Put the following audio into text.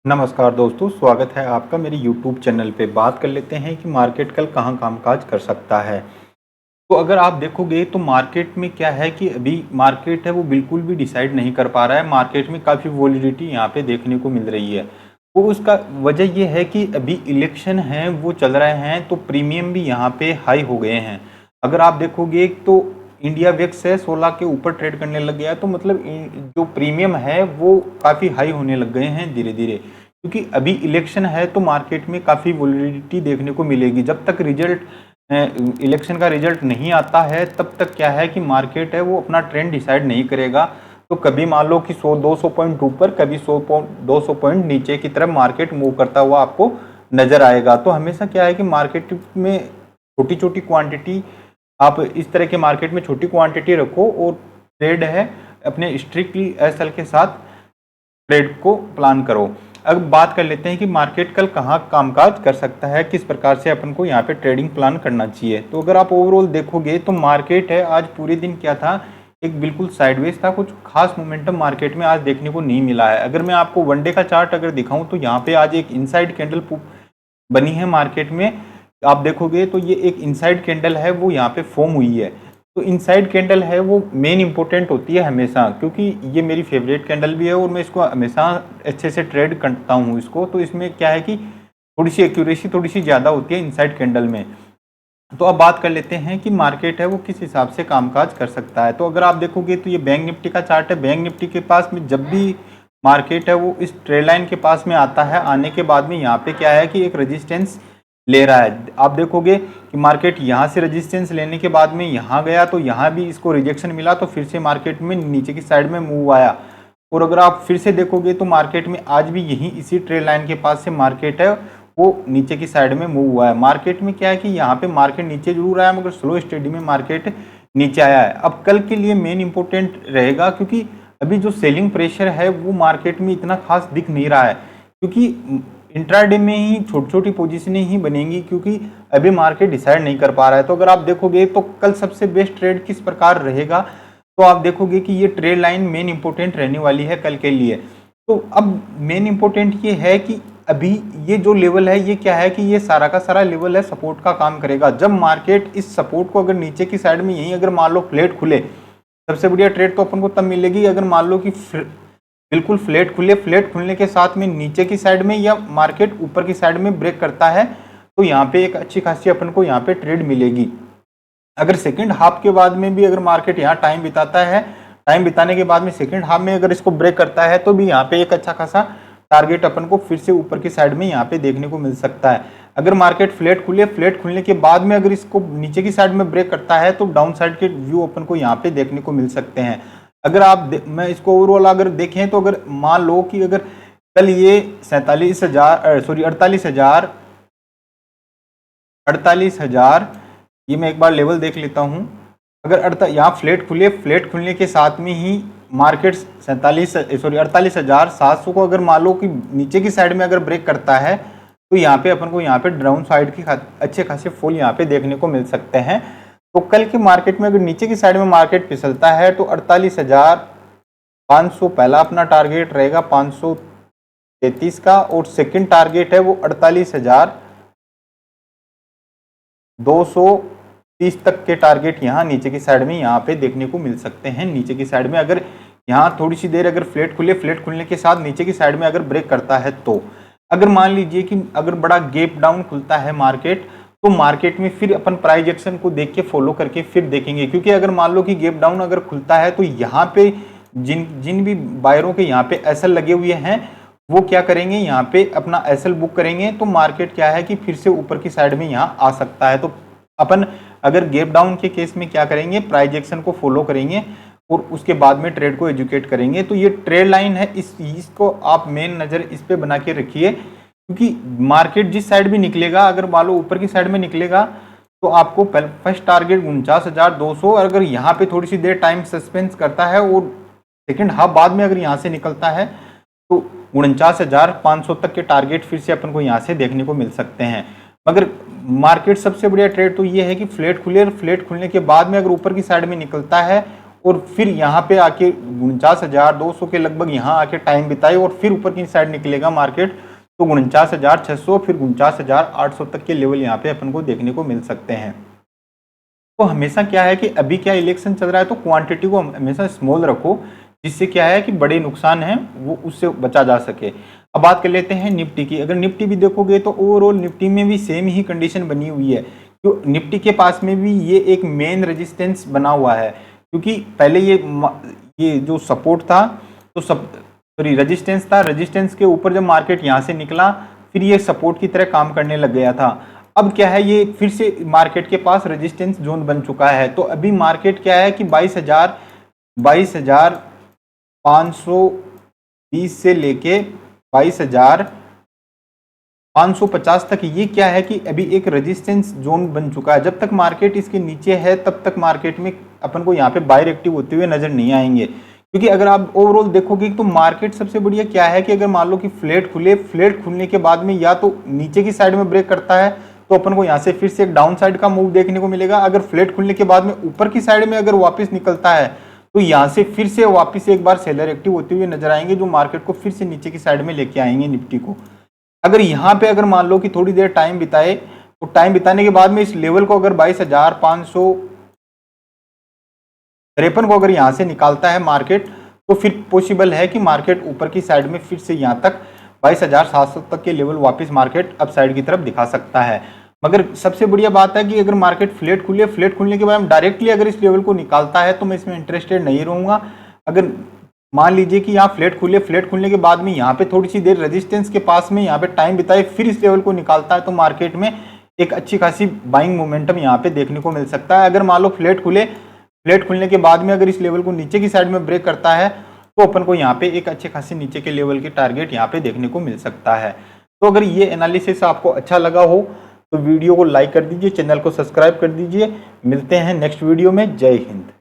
नमस्कार दोस्तों, स्वागत है आपका मेरे YouTube चैनल पे। बात कर लेते हैं कि मार्केट कल कहाँ कामकाज कर सकता है। तो अगर आप देखोगे तो मार्केट में क्या है कि अभी मार्केट है वो बिल्कुल भी डिसाइड नहीं कर पा रहा है। मार्केट में काफ़ी वॉलीटिलिटी यहाँ पे देखने को मिल रही है। तो उसका वजह ये है कि अभी इलेक्शन है वो चल रहे हैं, तो प्रीमियम भी यहाँ पे हाई हो गए हैं। अगर आप देखोगे तो इंडिया विक्स है 16 के ऊपर ट्रेड करने लग गया है, तो मतलब जो प्रीमियम है वो काफ़ी हाई होने लग गए हैं धीरे धीरे, क्योंकि अभी इलेक्शन है तो मार्केट में काफ़ी वॉलीटिलिटी देखने को मिलेगी। जब तक रिजल्ट इलेक्शन का रिजल्ट नहीं आता है तब तक क्या है कि मार्केट है वो अपना ट्रेंड डिसाइड नहीं करेगा। तो कभी मान लो कि 100-200 पॉइंट ऊपर, कभी 100-200 पॉइंट नीचे की तरफ मार्केट मूव करता हुआ आपको नजर आएगा। तो हमेशा क्या है कि मार्केट में छोटी छोटी क्वांटिटी, आप इस तरह के मार्केट में छोटी क्वांटिटी रखो और ट्रेड है अपने स्ट्रिक्टली एसएल के साथ ट्रेड को प्लान करो। अब बात कर लेते हैं कि मार्केट कल कहाँ कामकाज कर सकता है, किस प्रकार से अपन को यहाँ पे ट्रेडिंग प्लान करना चाहिए। तो अगर आप ओवरऑल देखोगे तो मार्केट है आज पूरे दिन क्या था, एक बिल्कुल साइडवेज था। कुछ खास मोमेंटम मार्केट में आज देखने को नहीं मिला है। अगर मैं आपको वनडे का चार्ट अगर दिखाऊं तो यहाँ पे आज एक इनसाइड कैंडल बनी है मार्केट में। आप देखोगे तो ये एक इनसाइड कैंडल है वो यहाँ पे फॉर्म हुई है। तो इनसाइड कैंडल है वो मेन इंपॉर्टेंट होती है हमेशा, क्योंकि ये मेरी फेवरेट कैंडल भी है और मैं इसको हमेशा अच्छे से ट्रेड करता हूँ इसको। तो इसमें क्या है कि थोड़ी सी एक्यूरेसी थोड़ी सी ज़्यादा होती है इनसाइड कैंडल में। तो अब बात कर लेते हैं कि मार्केट है वो किस हिसाब से कामकाज कर सकता है। तो अगर आप देखोगे तो ये बैंक निफ्टी का चार्ट है। बैंक निफ्टी के पास में जब भी मार्केट है वो इस ट्रेड लाइन के पास में आता है, आने के बाद में यहाँ पे क्या है कि एक रेजिस्टेंस ले रहा है। आप देखोगे कि मार्केट यहाँ से रेजिस्टेंस लेने के बाद में यहाँ गया, तो यहाँ भी इसको रिजेक्शन मिला, तो फिर से मार्केट में नीचे की साइड में मूव आया। और अगर आप फिर से देखोगे तो मार्केट में आज भी यही इसी ट्रेड लाइन के पास से मार्केट है वो नीचे की साइड में मूव हुआ है। मार्केट में क्या है कि यहाँ पे मार्केट नीचे जरूर आया मगर स्लो स्टेडी में मार्केट नीचे आया है। अब कल के लिए मेन इंपॉर्टेंट रहेगा, क्योंकि अभी जो सेलिंग प्रेशर है वो मार्केट में इतना खास दिख नहीं रहा है, क्योंकि इंट्राडे में ही छोटी छोटी पोजीशनें ही बनेंगी, क्योंकि अभी मार्केट डिसाइड नहीं कर पा रहा है। तो अगर आप देखोगे तो कल सबसे बेस्ट ट्रेड किस प्रकार रहेगा, तो आप देखोगे कि ये ट्रेड लाइन मेन इंपॉर्टेंट रहने वाली है कल के लिए। तो अब मेन इंपॉर्टेंट ये है कि अभी ये जो लेवल है ये क्या है कि ये सारा का सारा लेवल है सपोर्ट का काम करेगा। जब मार्केट इस सपोर्ट को अगर नीचे की साइड में यही अगर मान लो फ्लैट खुले, सबसे बढ़िया ट्रेड तो अपन को तब मिलेगी अगर मान लो कि बिल्कुल फ्लैट खुले। फ्लैट खुलने के साथ में नीचे की साइड में या मार्केट ऊपर की साइड में ब्रेक करता है तो यहाँ पे एक अच्छी खासी अपन को यहाँ पे ट्रेड मिलेगी। अगर सेकंड हाफ के बाद में भी अगर मार्केट यहाँ टाइम बिताता है, टाइम बिताने के बाद में सेकंड हाफ में अगर इसको ब्रेक करता है तो भी यहाँ पे एक अच्छा खासा टारगेट अपन को फिर से ऊपर की साइड में यहाँ पे देखने को मिल सकता है। अगर मार्केट फ्लैट खुले, फ्लैट खुलने के बाद में अगर इसको नीचे की साइड में ब्रेक करता है तो डाउन साइड के व्यू अपन को यहाँ पे देखने को मिल सकते हैं। अगर आप मैं इसको ओवरऑल अगर देखें तो अगर मान लो कि अगर कल ये 48,000 ये मैं एक बार लेवल देख लेता हूं। अगर यहाँ फ्लैट खुले, फ्लैट खुलने के साथ में ही मार्केट 48,700 को अगर मान लो कि नीचे की साइड में अगर ब्रेक करता है तो यहाँ पे अपन को यहाँ पे डाउन साइड की अच्छे खासे फॉल यहाँ पे देखने को मिल सकते हैं। तो कल के मार्केट में अगर नीचे की साइड में मार्केट फिसलता है तो 48,500 पहला अपना टारगेट रहेगा 533 का, और सेकंड टारगेट है वो 48,230 तक के टारगेट यहाँ नीचे की साइड में यहाँ पे देखने को मिल सकते हैं। नीचे की साइड में अगर यहाँ थोड़ी सी देर अगर फ्लैट खुले, फ्लैट खुलने के साथ नीचे की साइड में अगर ब्रेक करता है तो अगर मान लीजिए कि अगर बड़ा गैप डाउन खुलता है मार्केट, तो मार्केट में फिर अपन प्राइस एक्शन को देख के फॉलो करके फिर देखेंगे। क्योंकि अगर मान लो कि गैप डाउन अगर खुलता है तो यहाँ पे जिन भी बायरों के यहाँ पे एसएल लगे हुए हैं वो क्या करेंगे, यहाँ पे अपना एसएल बुक करेंगे, तो मार्केट क्या है कि फिर से ऊपर की साइड में यहाँ आ सकता है। तो अपन अगर गैप डाउन के केस में क्या करेंगे, प्राइस एक्शन को फॉलो करेंगे और उसके बाद में ट्रेड को एजुकेट करेंगे। तो ये ट्रेड लाइन है, इसको आप मेन नज़र इस पे बना के रखिए, क्योंकि मार्केट जिस साइड भी निकलेगा, अगर मान लो ऊपर की साइड में निकलेगा तो आपको फर्स्ट टारगेट 49,200, और अगर यहाँ पे थोड़ी सी देर टाइम सस्पेंस करता है और सेकंड हाफ बाद में अगर यहाँ से निकलता है तो 49,500 तक के टारगेट फिर से अपन को यहाँ से देखने को मिल सकते हैं। मगर मार्केट सबसे बढ़िया ट्रेड तो ये है कि फ्लैट खुले, फ्लैट खुलने के बाद में अगर ऊपर की साइड में निकलता है और फिर यहाँ पे आके 49,200 के लगभग यहाँ आके टाइम बिताए और फिर ऊपर की साइड निकलेगा मार्केट, तो 49,600 फिर 49,800 तक के लेवल यहाँ पे अपन को देखने को मिल सकते हैं। तो हमेशा क्या है कि अभी क्या इलेक्शन चल रहा है, तो क्वांटिटी को हमेशा स्मॉल रखो, जिससे क्या है कि बड़े नुकसान हैं वो उससे बचा जा सके। अब बात कर लेते हैं निफ्टी की। अगर निफ्टी भी देखोगे तो ओवरऑल निफ्टी में भी सेम ही कंडीशन बनी हुई है। तो निफ्टी के पास में भी ये एक मेन रेजिस्टेंस बना हुआ है, क्योंकि पहले ये जो सपोर्ट था, तो सॉरी रेजिस्टेंस था, रेजिस्टेंस के ऊपर जब मार्केट यहाँ से निकला फिर ये सपोर्ट की तरह काम करने लग गया था। अब क्या है, ये फिर से मार्केट के पास रेजिस्टेंस जोन बन चुका है। तो अभी मार्केट क्या है कि 22,520 से लेके 22,550 तक, ये क्या है कि अभी एक रेजिस्टेंस जोन बन चुका है। जब तक मार्केट इसके नीचे है तब तक मार्केट में अपन को यहाँ पे बायर एक्टिव होते हुए नजर नहीं आएंगे, क्योंकि अगर आप ओवरऑल देखोगे तो मार्केट सबसे बढ़िया क्या है कि अगर मान लो कि फ्लैट खुले, फ्लैट खुलने के बाद में या तो नीचे की साइड में ब्रेक करता है तो अपन को यहाँ से फिर से एक डाउन साइड का मूव देखने को मिलेगा। अगर फ्लैट खुलने के बाद में ऊपर की साइड में अगर वापस निकलता है तो यहाँ से फिर से वापस एक बार सेलर एक्टिव होते हुए नजर आएंगे, जो मार्केट को फिर से नीचे की साइड में लेके आएंगे निफ्टी को। अगर यहाँ पे अगर मान लो कि थोड़ी देर टाइम बिताए, तो टाइम बिताने के बाद में इस लेवल को अगर 22,553 को अगर यहाँ से निकालता है मार्केट, तो फिर पॉसिबल है कि मार्केट ऊपर की साइड में फिर से यहाँ तक 22,700 तक के लेवल वापस मार्केट अप साइड की तरफ दिखा सकता है। मगर सबसे बढ़िया बात है कि अगर मार्केट फ्लैट खुले, फ्लैट खुलने के बाद में डायरेक्टली अगर इस लेवल को निकालता है तो मैं इसमें इंटरेस्टेड नहीं रहूंगा। अगर मान लीजिए कि यहाँ फ्लैट खुले, फ्लैट खुलने के बाद में यहाँ पे थोड़ी सी देर रेजिस्टेंस के पास में यहाँ पे टाइम बिताए फिर इस लेवल को निकालता है, तो मार्केट में एक अच्छी खासी बाइंग मोमेंटम यहाँ पे देखने को मिल सकता है। अगर मान लो फ्लैट खुले, फ्लैट खुलने के बाद में अगर इस लेवल को नीचे की साइड में ब्रेक करता है तो अपन को यहाँ पे एक अच्छे खासी नीचे के लेवल के टारगेट यहाँ पे देखने को मिल सकता है। तो अगर ये एनालिसिस आपको अच्छा लगा हो तो वीडियो को लाइक कर दीजिए, चैनल को सब्सक्राइब कर दीजिए। मिलते हैं नेक्स्ट वीडियो में। जय हिंद।